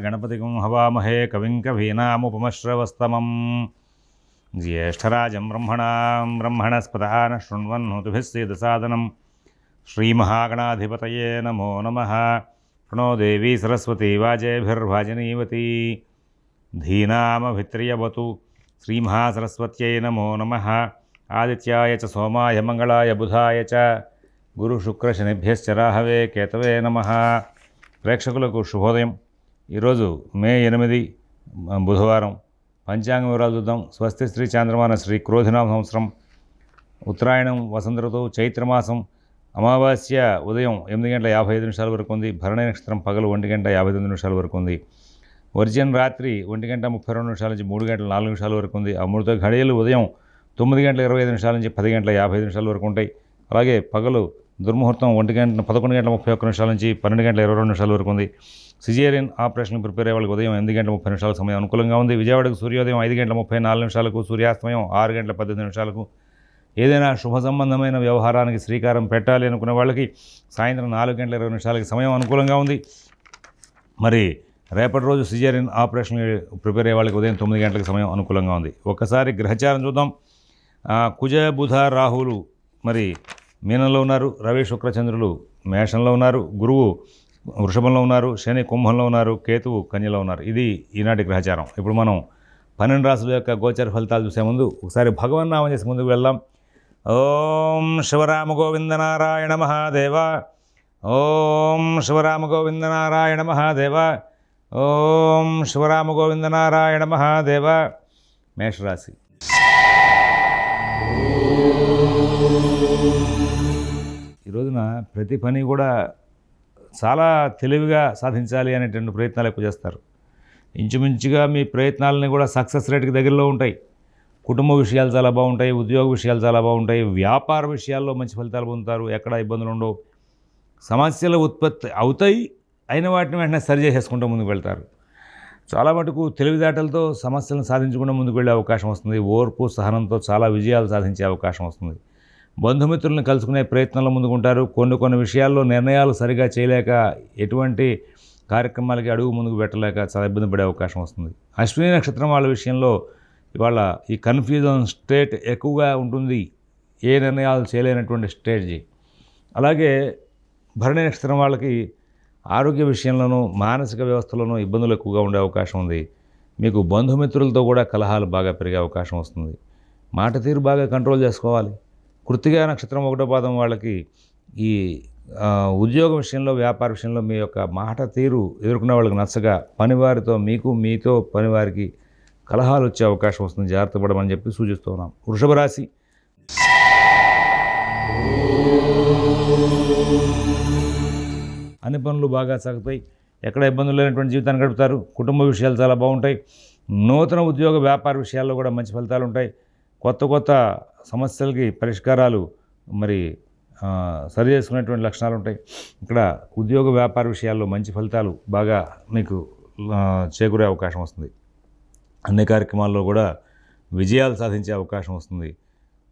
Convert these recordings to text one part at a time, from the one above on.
గణపతిగం హవామహే కవిం కవీనాముపమశ్రవస్తమం జ్యేష్ఠరాజం బ్రహ్మణస్పతః శృణ్వన్నోతిభిः సేదసాదనం శ్రీమహాగణాధిపతయే నమో నమః ప్రణో దేవీ సరస్వతీ వాజేభిర్వాజనీవతి ధీనామభిత్రియవతు శ్రీమహాసరస్వత్యై నమో నమః ఆదిత్యాయ చ సోమాయ మంగళాయ బుధాయ చ గురు శుక్ర శనిభ్యశ్చ రాహవే కేతవే నమః. ప్రేక్షకులకు శుభోదయం. ఈరోజు మే 8 బుధవారం. పంచాంగ వివరాలు చూద్దాం. స్వస్తి శ్రీ చాంద్రమాన శ్రీ క్రోధినామ సంవత్సరం, ఉత్తరాయణం, వసంత ఋతువు, చైత్రమాసం. అమావాస్య ఉదయం 8:55 వరకు ఉంది. భరణి నక్షత్రం పగలు 1:59 వరకు ఉంది. వర్జన్ రాత్రి 1:32 నుంచి 3:04 వరకు ఉంది. అమృత ఘడియలు ఉదయం 9:25 నుంచి 10:55 వరకు ఉంటాయి. అలాగే పగలు దుర్ముహూర్తం 11:31 నుంచి 12:22 వరకు ఉంది. సిజేరియన్ ఆపరేషన్ ప్రిపేర్ అయ్యే వాళ్ళకి ఉదయం 8:30 సమయం అనుకూలంగా ఉంది. విజయవాడకు సూర్యోదయం 5:34 సూర్యాస్తమయం 6:18. ఏదైనా శుభ సంబంధమైన వ్యవహారానికి శ్రీకారం పెట్టాలి అనుకునే వాళ్ళకి సాయంత్రం 4:20 సమయం అనుకూలంగా ఉంది. మరి రేపటి రోజు సిజేరియన్ ఆపరేషన్ ప్రిపేర్ అయ్యే వాళ్ళకి ఉదయం 9 గంటలకు సమయం అనుకూలంగా ఉంది. ఒక్కసారి గ్రహచారం చూద్దాం. కుజ బుధ రాహువులు మరి మీనంలో ఉన్నారు. రవి శుక్ర చంద్రులు మేషంలో ఉన్నారు. గురువు వృషభంలో ఉన్నారు. శని కుంభంలో ఉన్నారు. కేతువు కన్యలో ఉన్నారు. ఇది ఈనాటి గ్రహచారం. ఇప్పుడు మనం 12 రాశుల యొక్క గోచర ఫలితాలు చూసే ముందు ఒకసారి భగవన్నామం చేసి ముందుకు వెళ్దాం. ఓం శివరామ గోవింద నారాయణ మహాదేవ. ఓం శివరామ గోవింద నారాయణ మహాదేవ. ఓం శివరామ గోవింద నారాయణ మహాదేవ. మేషరాశి. ఈ రోజున ప్రతి పని కూడా చాలా తెలివిగా సాధించాలి అనేటువంటి ప్రయత్నాలు ఎక్కువ చేస్తారు. ఇంచుమించుగా మీ ప్రయత్నాలని కూడా సక్సెస్ రేట్కి దగ్గరలో ఉంటాయి. కుటుంబ విషయాలు చాలా బాగుంటాయి. ఉద్యోగ విషయాలు చాలా బాగుంటాయి. వ్యాపార విషయాల్లో మంచి ఫలితాలు పొందుతారు. ఎక్కడ ఇబ్బందులు ఉండవు. సమస్యలు ఉత్పత్తి అవుతాయి. అయిన వాటిని వెంటనే సరి చేసేసుకుంటూ ముందుకు వెళ్తారు. చాలా మటుకు తెలివితేటలతో సమస్యలను సాధించకుండా ముందుకు వెళ్ళే అవకాశం వస్తుంది. ఓర్పు సహనంతో చాలా విజయాలు సాధించే అవకాశం వస్తుంది. బంధుమిత్రులను కలుసుకునే ప్రయత్నంలో ముందుకుంటారు. కొన్ని విషయాల్లో నిర్ణయాలు సరిగా చేయలేక ఎటువంటి కార్యక్రమాలకి అడుగు ముందుకు పెట్టలేక చాలా ఇబ్బంది పడే అవకాశం వస్తుంది. అశ్విని నక్షత్రం వాళ్ళ విషయంలో ఇవాళ ఈ కన్ఫ్యూజన్ స్టేట్ ఎక్కువగా ఉంటుంది. ఏ నిర్ణయాలు చేయలేనటువంటి స్టేజ్. అలాగే భరణి నక్షత్రం వాళ్ళకి ఆరోగ్య విషయంలోనూ మానసిక వ్యవస్థలోనూ ఇబ్బందులు ఎక్కువగా ఉండే అవకాశం ఉంది. మీకు బంధుమిత్రులతో కూడా కలహాలు బాగా పెరిగే అవకాశం వస్తుంది. మాట తీరు బాగా కంట్రోల్ చేసుకోవాలి. కృత్తికా నక్షత్రం 1వ పాదం వాళ్ళకి ఈ ఉద్యోగ విషయంలో వ్యాపార విషయంలో మీ యొక్క మాట తీరు ఎదుర్కొనే వాళ్ళకి నచ్చగా పనివారితో మీతో పనివారికి కలహాలు వచ్చే అవకాశం వస్తుంది. జాగ్రత్త పడమని చెప్పి సూచిస్తున్నాం. వృషభ రాశి. అన్ని పనులు బాగా సాగుతాయి. ఎక్కడ ఇబ్బందులు లేనటువంటి జీవితాన్ని గడుపుతారు. కుటుంబ విషయాలు చాలా బాగుంటాయి. నూతన ఉద్యోగ వ్యాపార విషయాల్లో కూడా మంచి ఫలితాలు ఉంటాయి. కొత్త సమస్యలకి పరిష్కారాలు మరి సరి చేసుకునేటువంటి లక్షణాలు ఉంటాయి. ఇక్కడ ఉద్యోగ వ్యాపార విషయాల్లో మంచి ఫలితాలు బాగా మీకు చేకూరే అవకాశం వస్తుంది. అన్ని కార్యక్రమాల్లో కూడా విజయాలు సాధించే అవకాశం వస్తుంది.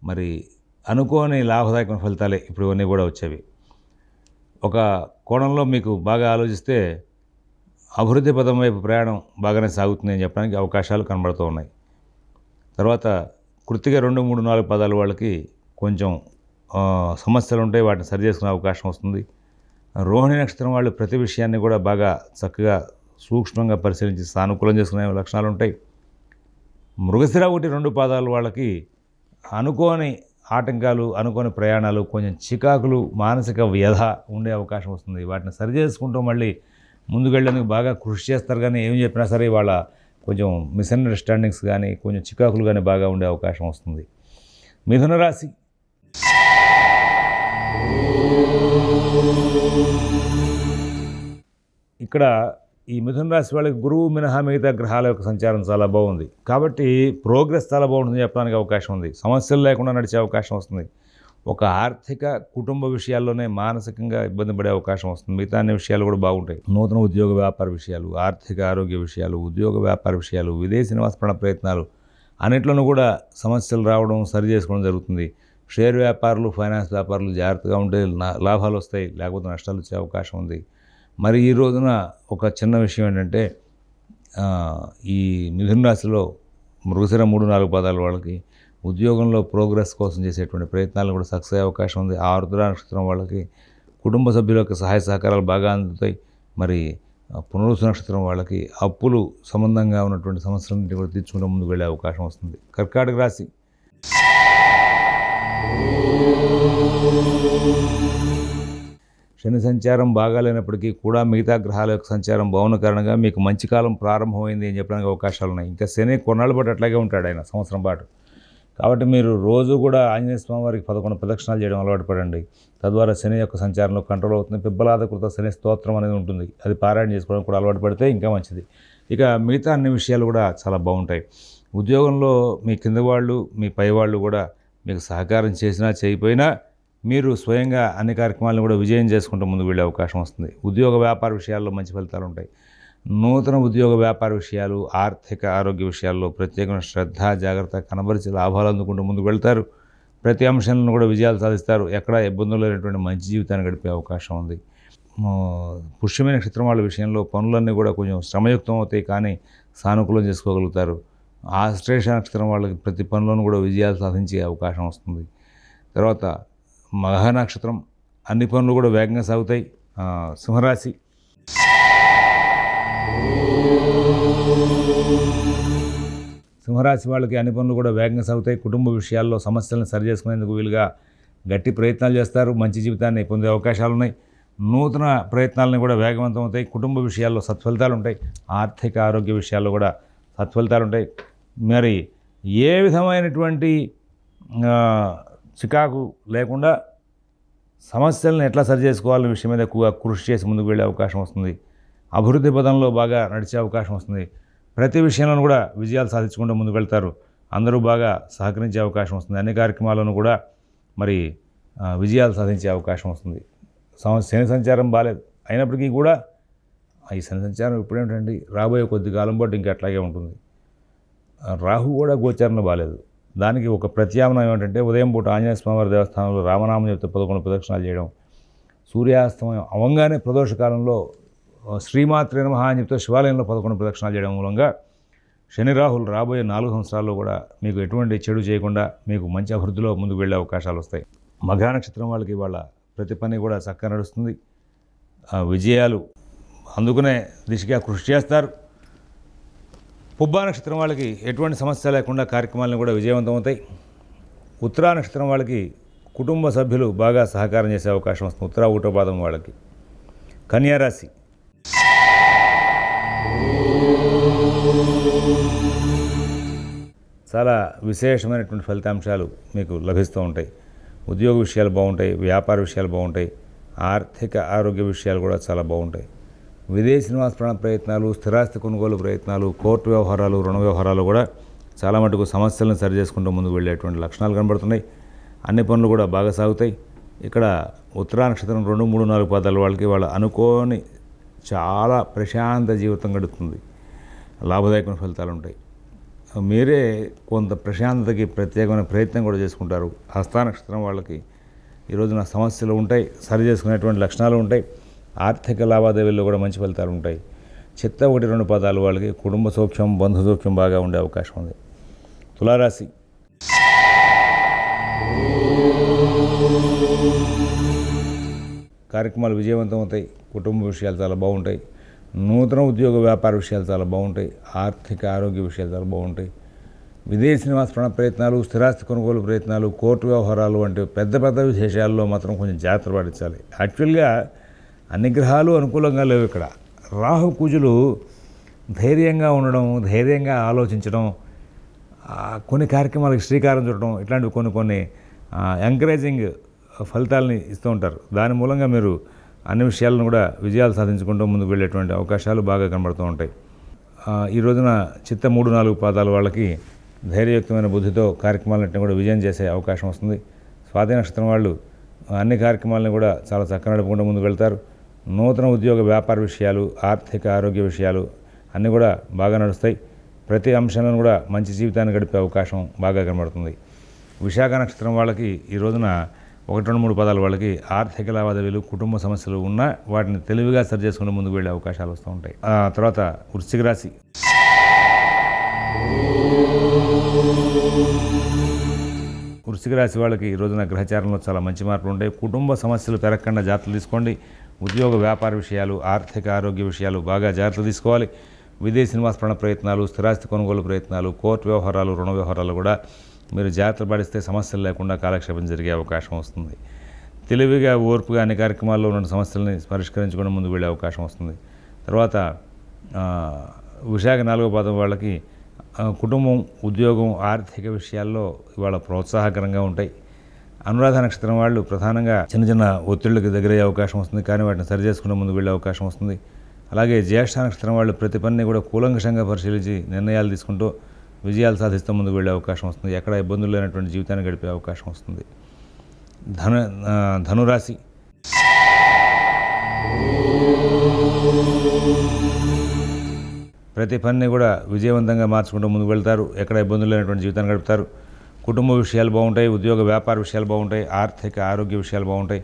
మరి అనుకోని లాభదాయకమైన ఫలితాలే ఇప్పుడు ఇవన్నీ కూడా వచ్చేవి. ఒక కోణంలో మీకు బాగా ఆలోచిస్తే అభివృద్ధి పదం వైపు ప్రయాణం బాగానే సాగుతుంది అని చెప్పడానికి అవకాశాలు కనబడుతూ ఉన్నాయి. తర్వాత కృత్తిగా 2, 3, 4 పదాల వాళ్ళకి కొంచెం సమస్యలు ఉంటాయి. వాటిని సరి చేసుకునే అవకాశం వస్తుంది. రోహిణి నక్షత్రం వాళ్ళు ప్రతి విషయాన్ని కూడా బాగా చక్కగా సూక్ష్మంగా పరిశీలించి సానుకూలం చేసుకునే లక్షణాలు ఉంటాయి. మృగశిర 1, 2 పాదాల వాళ్ళకి అనుకోని ఆటంకాలు, అనుకోని ప్రయాణాలు, కొంచెం చికాకులు, మానసిక వ్యధ ఉండే అవకాశం వస్తుంది. వాటిని సరి చేసుకుంటూ మళ్ళీ ముందుకెళ్ళేందుకు బాగా కృషి చేస్తారు. కానీ ఏం చెప్పినా సరే వాళ్ళ కొంచెం మిస్అండర్స్టాండింగ్స్ కానీ కొంచెం చికాకులు కానీ బాగా ఉండే అవకాశం వస్తుంది. మిథున రాశి. ఇక్కడ ఈ మిథున రాశి వాళ్ళకి గురువు మినహా మిగతా గ్రహాల యొక్క సంచారం చాలా బాగుంది. కాబట్టి ప్రోగ్రెస్ చాలా బాగుంటుంది చెప్పడానికి అవకాశం ఉంది. సమస్యలు లేకుండా నడిచే అవకాశం వస్తుంది. ఒక ఆర్థిక కుటుంబ విషయాల్లోనే మానసికంగా ఇబ్బంది పడే అవకాశం వస్తుంది. మిగతా అన్ని విషయాలు కూడా బాగుంటాయి. నూతన ఉద్యోగ వ్యాపార విషయాలు, ఆర్థిక ఆరోగ్య విషయాలు, ఉద్యోగ వ్యాపార విషయాలు, విదేశీ నివాసపరణ ప్రయత్నాలు అన్నిట్లోనూ కూడా సమస్యలు రావడం, సరి చేసుకోవడం జరుగుతుంది. షేర్ వ్యాపారులు, ఫైనాన్స్ వ్యాపారులు జాగ్రత్తగా ఉంటే లాభాలు వస్తాయి, లేకపోతే నష్టాలు వచ్చే అవకాశం ఉంది. మరి ఈ రోజున ఒక చిన్న విషయం ఏంటంటే ఈ మిథున రాశిలో మృగశిర 3-4 పాదాల వాళ్ళకి ఉద్యోగంలో ప్రోగ్రెస్ కోసం చేసేటువంటి ప్రయత్నాలు కూడా సక్సెస్ అయ్యే అవకాశం ఉంది. ఆరుద్ర నక్షత్రం వాళ్ళకి కుటుంబ సభ్యుల యొక్క సహాయ సహకారాలు బాగా అందుతాయి. మరి పునరుసు నక్షత్రం వాళ్ళకి అప్పులు సంబంధంగా ఉన్నటువంటి సమస్యలన్నింటి కూడా తీర్చుకుంటూ ముందుకు వెళ్ళే అవకాశం వస్తుంది. కర్కాటక రాశి శని సంచారం బాగాలేనప్పటికీ కూడా మిగతా గ్రహాల యొక్క సంచారం బాగున్న కారణంగా మీకు మంచి కాలం ప్రారంభమైంది అని చెప్పడానికి అవకాశాలు ఉన్నాయి. ఇంకా శని కొన్నాళ్ళ పాటు అట్లాగే ఉంటాడు, ఆయన సంవత్సరం పాటు. కాబట్టి మీరు రోజు కూడా ఆంజనేయ స్వామి వారికి 11 ప్రదక్షిణాలు చేయడం అలవాటు పడండి. తద్వారా శని యొక్క సంచారంలో కంట్రోల్ అవుతుంది. పిబ్బలాదకృత శని స్తోత్రం అనేది ఉంటుంది, అది పారాయణ చేసుకోవడం కూడా అలవాటు పడితే ఇంకా మంచిది. ఇక మిగతా అన్ని విషయాలు కూడా చాలా బాగుంటాయి. ఉద్యోగంలో మీ కింద వాళ్ళు మీ పై వాళ్ళు కూడా మీకు సహకారం చేసినా చేయకపోయినా మీరు స్వయంగా అన్ని కార్యక్రమాలను కూడా విజయం చేసుకుంటూ ముందుకు వెళ్ళే అవకాశం వస్తుంది. ఉద్యోగ వ్యాపార విషయాల్లో మంచి ఫలితాలు ఉంటాయి. నూతన ఉద్యోగ వ్యాపార విషయాలు, ఆర్థిక ఆరోగ్య విషయాల్లో ప్రత్యేకమైన శ్రద్ధ జాగ్రత్త కనబరిచి లాభాలు అందుకుంటూ ముందుకు వెళ్తారు. ప్రతి అంశాలను కూడా విజయాలు సాధిస్తారు. ఎక్కడ ఇబ్బందులు లేనటువంటి మంచి జీవితాన్ని గడిపే అవకాశం ఉంది. పుష్యమైన నక్షత్రం వాళ్ళ విషయంలో పనులన్నీ కూడా కొంచెం శ్రమయుక్తం అవుతాయి, కానీ సానుకూలం చేసుకోగలుగుతారు. ఆశ్లేష నక్షత్రం వాళ్ళకి ప్రతి పనులను కూడా విజయాలు సాధించే అవకాశం వస్తుంది. తర్వాత మఘ నక్షత్రం అన్ని పనులు కూడా వేగంగా సాగుతాయి. సింహరాశి సింహరాశి వాళ్ళకి అన్ని పనులు కూడా వేగంగా సాగుతాయి. కుటుంబ విషయాల్లో సమస్యలను సరిచేసుకునేందుకు వీలుగా గట్టి ప్రయత్నాలు చేస్తారు. మంచి జీవితాన్ని పొందే అవకాశాలు ఉన్నాయి. నూతన ప్రయత్నాలను కూడా వేగవంతం అవుతాయి. కుటుంబ విషయాల్లో సత్ఫలితాలు ఉంటాయి. ఆర్థిక ఆరోగ్య విషయాల్లో కూడా సత్ఫలితాలు ఉంటాయి. మరి ఏ విధమైనటువంటి చికాకు లేకుండా సమస్యలను ఎట్లా సరి చేసుకోవాలనే విషయం మీద ఎక్కువగా కృషి చేసి ముందుకు వెళ్ళే అవకాశం వస్తుంది. అభివృద్ధి పదంలో బాగా నడిచే అవకాశం వస్తుంది. ప్రతి విషయంలో కూడా విజయాలు సాధించుకుంటూ ముందుకు వెళ్తారు. అందరూ బాగా సహకరించే అవకాశం వస్తుంది. అన్ని కార్యక్రమాలను కూడా మరి విజయాలు సాధించే అవకాశం వస్తుంది. శని సంచారం బాగాలేదు అయినప్పటికీ కూడా ఈ శని సంచారం ఇప్పుడేంటండి రాబోయే కొద్ది కాలం పాటు ఇంకా అట్లాగే ఉంటుంది. రాహు కూడా గోచారంలో బాగాలేదు. దానికి ఒక ప్రత్యామ్నాయం ఏంటంటే ఉదయం పూట ఆంజనేయ స్వామివారి దేవస్థానంలో రామనామం చెప్తే 11 ప్రదక్షిణాలు చేయడం, సూర్యాస్తమయం అవంగానే ప్రదోష కాలంలో శ్రీమాత్రే నమః అని చెప్తే శివాలయంలో 11 ప్రదక్షిణాలు చేయడం మూలంగా శని రాహులు రాబోయే 4 సంవత్సరాల్లో కూడా మీకు ఎటువంటి చెడు చేయకుండా మీకు మంచి అభివృద్ధిలో ముందుకు వెళ్ళే అవకాశాలు వస్తాయి. మఘ నక్షత్రం వాళ్ళకి వాళ్ళ ప్రతి పని కూడా చక్కగా నడుస్తుంది. విజయాలు అందుకునే దిశగా కృషి చేస్తారు. పుబ్బా నక్షత్రం వాళ్ళకి ఎటువంటి సమస్య లేకుండా కార్యక్రమాలను కూడా విజయవంతం అవుతాయి. ఉత్తరా నక్షత్రం వాళ్ళకి కుటుంబ సభ్యులు బాగా సహకారం చేసే అవకాశం వస్తుంది. ఉత్తరా ఒకటో పాదం వాళ్ళకి. కన్యా రాశి చాలా విశేషమైనటువంటి ఫలితాంశాలు మీకు లభిస్తూ ఉంటాయి. ఉద్యోగ విషయాలు బాగుంటాయి. వ్యాపార విషయాలు బాగుంటాయి. ఆర్థిక ఆరోగ్య విషయాలు కూడా చాలా బాగుంటాయి. విదేశీ నివాస ప్రయత్నాలు, స్థిరాస్తి కొనుగోలు ప్రయత్నాలు, కోర్టు వ్యవహారాలు, రుణ వ్యవహారాలు కూడా చాలా మటుకు సమస్యలను సరి చేసుకుంటూ ముందుకు వెళ్ళేటువంటి లక్షణాలు కనబడుతున్నాయి. అన్ని పనులు కూడా బాగా సాగుతాయి. ఇక్కడ ఉత్తరా నక్షత్రం 2, 3, 4 పాదాల వాళ్ళకి వాళ్ళ అనుకోని చాలా ప్రశాంత జీవితం గడుపుతుంది. లాభదాయకమైన ఫలితాలు ఉంటాయి. మీరే కొంత ప్రశాంతతకి ప్రత్యేకమైన ప్రయత్నం కూడా చేసుకుంటారు. హస్త నక్షత్రం వాళ్ళకి ఈరోజున సమస్యలు ఉంటాయి, సరి చేసుకునేటువంటి లక్షణాలు ఉంటాయి. ఆర్థిక లావాదేవీల్లో కూడా మంచి ఫలితాలు ఉంటాయి. చిత్త 1, 2 పాదాలు వాళ్ళకి కుటుంబ సౌఖ్యం, బంధు సౌఖ్యం బాగా ఉండే అవకాశం ఉంది. తులారాశి కార్యక్రమాలు విజయవంతం అవుతాయి. కుటుంబ విషయాలు చాలా బాగుంటాయి. నూతన ఉద్యోగ వ్యాపార విషయాలు చాలా బాగుంటాయి. ఆర్థిక ఆరోగ్య విషయాలు చాలా బాగుంటాయి. విదేశీ నివాస ప్రయత్నాలు, స్థిరాస్తి కొనుగోలు ప్రయత్నాలు, కోర్టు వ్యవహారాలు వంటి పెద్ద పెద్ద విశేషాల్లో మాత్రం కొంచెం జాగ్రత్త పాటించాలి. యాక్చువల్గా అన్ని గ్రహాలు అనుకూలంగా లేవు. ఇక్కడ రాహు కుజులు ధైర్యంగా ఉండడం, ధైర్యంగా ఆలోచించడం, కొన్ని కార్యక్రమాలకు శ్రీకారం చుట్టడం, ఇట్లాంటివి కొన్ని ఎంకరేజింగ్ ఫలితాలని ఇస్తూ ఉంటారు. దాని మూలంగా మీరు అన్ని విషయాలను కూడా విజయాలు సాధించుకుంటూ ముందుకు వెళ్ళేటువంటి అవకాశాలు బాగా కనబడుతూ ఉంటాయి. ఈ రోజున చిత్త 3, 4 పాదాల వాళ్ళకి ధైర్యయుక్తమైన బుద్ధితో కార్యక్రమాలన్నింటినీ కూడా విజయం చేసే అవకాశం వస్తుంది. స్వాతి నక్షత్రం వాళ్ళు అన్ని కార్యక్రమాలను కూడా చాలా చక్కగా నడుపుకుంటూ ముందుకు వెళ్తారు. నూతన ఉద్యోగ వ్యాపార విషయాలు, ఆర్థిక ఆరోగ్య విషయాలు అన్నీ కూడా బాగా నడుస్తాయి. ప్రతి అంశాలను కూడా మంచి జీవితాన్ని గడిపే అవకాశం బాగా కనబడుతుంది. విశాఖ నక్షత్రం వాళ్ళకి ఈ రోజున 1, 2, 3 పదాల వాళ్ళకి ఆర్థిక లావాదేవీలు, కుటుంబ సమస్యలు ఉన్నా వాటిని తెలివిగా సరి చేసుకుని ముందుకు వెళ్ళే అవకాశాలు వస్తూ ఉంటాయి. తర్వాత వృశ్చిక రాశి వృశ్చిక రాశి వాళ్ళకి ఈ రోజున గ్రహచారంలో చాలా మంచి మార్పులు ఉంటాయి. కుటుంబ సమస్యలు పెరగకుండా జాగ్రత్తలు తీసుకోండి. ఉద్యోగ వ్యాపార విషయాలు, ఆర్థిక ఆరోగ్య విషయాలు బాగా జాగ్రత్తలు తీసుకోవాలి. విదేశీ నివాస ప్రయత్నాలు, స్థిరాస్తి కొనుగోలు ప్రయత్నాలు, కోర్టు వ్యవహారాలు, రుణ వ్యవహారాలు కూడా మీరు జాగ్రత్తలు పాటిస్తే సమస్యలు లేకుండా కాలక్షేపం జరిగే అవకాశం వస్తుంది. తెలివిగా, ఓర్పుగా అన్ని కార్యక్రమాల్లో ఉన్న సమస్యల్ని పరిష్కరించుకొని ముందుకు వెళ్ళే అవకాశం వస్తుంది. తర్వాత విశాఖ 4వ పాదం వాళ్ళకి కుటుంబం, ఉద్యోగం, ఆర్థిక విషయాల్లో ఇవాళ ప్రోత్సాహకరంగా ఉంటాయి. అనురాధ నక్షత్రం వాళ్ళు ప్రధానంగా చిన్న చిన్న ఒత్తిళ్ళకి దగ్గరయ్యే అవకాశం వస్తుంది, కానీ వాటిని సరి చేసుకుని ముందుకు వెళ్ళే అవకాశం వస్తుంది. అలాగే జ్యేష్ఠ నక్షత్రం వాళ్ళు ప్రతి పనిని కూడా కూలంకషంగా పరిశీలించి నిర్ణయాలు తీసుకుంటూ విజయాలు సాధిస్తూ ముందుకు వెళ్ళే అవకాశం వస్తుంది. ఎక్కడ ఇబ్బందులు లేనటువంటి జీవితాన్ని గడిపే అవకాశం వస్తుంది. ధనురాశి ప్రతి పనిని కూడా విజయవంతంగా మార్చుకుంటూ ముందుకు వెళ్తారు. ఎక్కడ ఇబ్బందులు లేనటువంటి జీవితాన్ని గడుపుతారు. కుటుంబ విషయాలు బాగుంటాయి, ఉద్యోగ వ్యాపార విషయాలు బాగుంటాయి, ఆర్థిక ఆరోగ్య విషయాలు బాగుంటాయి.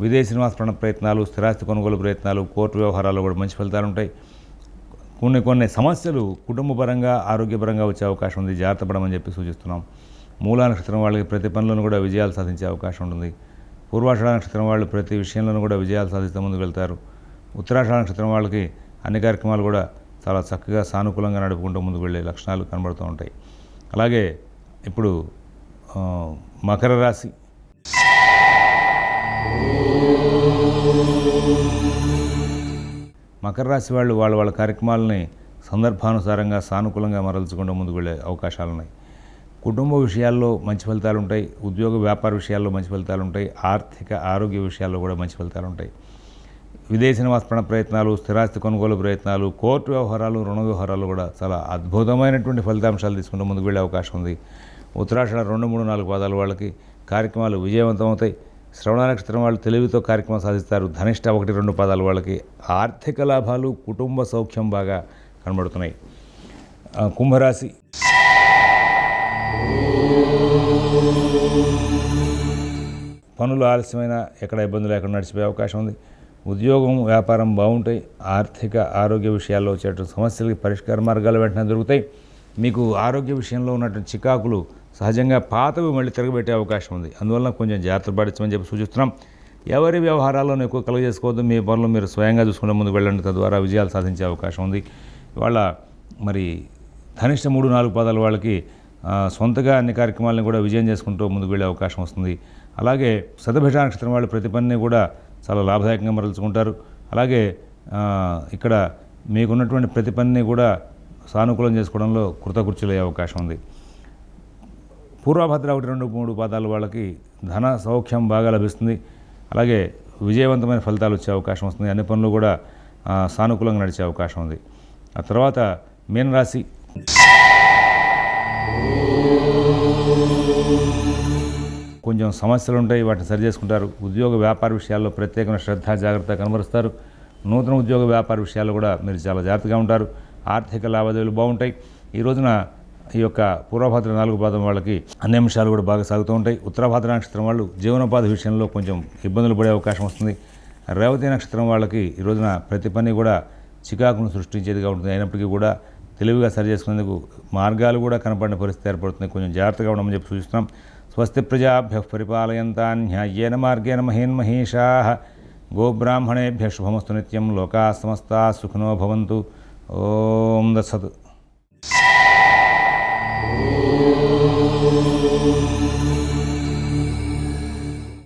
విదేశీ నివాస ప్రయత్నాలు, స్థిరాస్తి కొనుగోలు ప్రయత్నాలు, కోర్టు వ్యవహారాలు కూడా మంచి ఫలితాలు ఉంటాయి. కొన్ని సమస్యలు కుటుంబపరంగా, ఆరోగ్యపరంగా వచ్చే అవకాశం ఉంది. జాగ్రత్త పడమని చెప్పి సూచిస్తున్నాం. మూలా నక్షత్రం వాళ్ళకి ప్రతి పనులను కూడా విజయాలు సాధించే అవకాశం ఉంటుంది. పూర్వాషాఢ నక్షత్రం వాళ్ళు ప్రతి విషయంలోనూ కూడా విజయాలు సాధిస్తూ ముందుకు వెళ్తారు. ఉత్తరాషాఢ నక్షత్రం వాళ్ళకి అన్ని కార్యక్రమాలు కూడా చాలా చక్కగా సానుకూలంగా నడుపుకుంటూ ముందుకు వెళ్ళే లక్షణాలు కనబడుతూ ఉంటాయి. అలాగే ఇప్పుడు మకర రాశి వాళ్ళు వాళ్ళ కార్యక్రమాలని సందర్భానుసారంగా సానుకూలంగా మరల్చుకుంటూ ముందుకు వెళ్ళే అవకాశాలు ఉన్నాయి. కుటుంబ విషయాల్లో మంచి ఫలితాలు ఉంటాయి. ఉద్యోగ వ్యాపార విషయాల్లో మంచి ఫలితాలు ఉంటాయి. ఆర్థిక ఆరోగ్య విషయాల్లో కూడా మంచి ఫలితాలు ఉంటాయి. విదేశీ నివాస ప్రయత్నాలు, స్థిరాస్తి కొనుగోలు ప్రయత్నాలు, కోర్టు వ్యవహారాలు, రుణ వ్యవహారాలు కూడా చాలా అద్భుతమైనటువంటి ఫలితాంశాలు తీసుకుంటూ ముందుకు వెళ్ళే అవకాశం ఉంది. ఉత్తరాషాఢ 2, 3, 4 పాదాల వాళ్ళకి కార్యక్రమాలు విజయవంతం అవుతాయి. శ్రవణ నక్షత్రం వాళ్ళు తెలివితో కార్యక్రమం సాధిస్తారు. ధనిష్ట 1, 2 పాదాల వాళ్ళకి ఆర్థిక లాభాలు, కుటుంబ సౌఖ్యం బాగా కనబడుతున్నాయి. కుంభరాశి పనులు ఆలస్యమైన ఎక్కడ ఇబ్బంది లేకుండా నడిచిపోయే అవకాశం ఉంది. ఉద్యోగం, వ్యాపారం బాగుంటాయి. ఆర్థిక ఆరోగ్య విషయాల్లో వచ్చేటువంటి సమస్యలకి పరిష్కార మార్గాలు వెంటనే దొరుకుతాయి. మీకు ఆరోగ్య విషయంలో ఉన్నటువంటి చికాకులు సహజంగా పాతవి మళ్ళీ తిరగబెట్టే అవకాశం ఉంది. అందువల్ల కొంచెం జాగ్రత్త పడించమని చెప్పి సూచిస్తున్నాం. ఎవరి వ్యవహారాలను ఎక్కువ కలుగజేసుకోవద్దు. మీ పనులు మీరు స్వయంగా చూసుకునే ముందుకు వెళ్ళండి. తద్వారా విజయాలు సాధించే అవకాశం ఉంది. ఇవాళ మరి ధనిష్ట 3, 4 పాదాల వాళ్ళకి సొంతగా అన్ని కార్యక్రమాలను కూడా విజయం చేసుకుంటూ ముందుకు వెళ్ళే అవకాశం వస్తుంది. అలాగే శతభిష నక్షత్రం వాళ్ళు ప్రతి పనిని కూడా చాలా లాభదాయకంగా మరల్చుకుంటారు. అలాగే ఇక్కడ మీకున్నటువంటి ప్రతి పనిని కూడా సానుకూలం చేసుకోవడంలో కృతకృత్యులయ్యే అవకాశం ఉంది. పూర్వభద్ర 1, 2, 3 పాదాల వాళ్ళకి ధన సౌఖ్యం బాగా లభిస్తుంది. అలాగే విజయవంతమైన ఫలితాలు వచ్చే అవకాశం వస్తుంది. అన్ని పనులు కూడా సానుకూలంగా నడిచే అవకాశం ఉంది. ఆ తర్వాత మీనరాశి కొంచెం సమస్యలు ఉంటాయి, వాటిని సరి చేసుకుంటారు. ఉద్యోగ వ్యాపార విషయాల్లో ప్రత్యేకమైన శ్రద్ధ, జాగ్రత్త కనబరుస్తారు. నూతన ఉద్యోగ వ్యాపార విషయాల్లో కూడా మీరు చాలా జాగ్రత్తగా ఉంటారు. ఆర్థిక లావాదేవీలు బాగుంటాయి. ఈ రోజున ఈ యొక్క పూర్వభద్ర 4 పాదం వాళ్ళకి అన్ని అంశాలు కూడా బాగా సాగుతూ ఉంటాయి. ఉత్తరభద్ర నక్షత్రం వాళ్ళు జీవనోపాధి విషయంలో కొంచెం ఇబ్బందులు పడే అవకాశం వస్తుంది. రేవతి నక్షత్రం వాళ్ళకి ఈ రోజున ప్రతి పని కూడా చికాకును సృష్టించేదిగా ఉంటుంది. అయినప్పటికీ కూడా తెలివిగా సరి చేసుకునేందుకు మార్గాలు కూడా కనపడిన పరిస్థితి ఏర్పడుతుంది. కొంచెం జాగ్రత్తగా ఉండమని చెప్పి సూచిస్తున్నాం. స్వస్తి ప్రజాభ్యః పరిపాలయంతాన్ న్యాయేన మార్గేణ మహీన్మహీషాః గోబ్రాహ్మణేభ్యः శుభమస్తు నిత్యం. లోకాः సమస్తాः సుఖినో భవంతు. ఓం దత్సత్.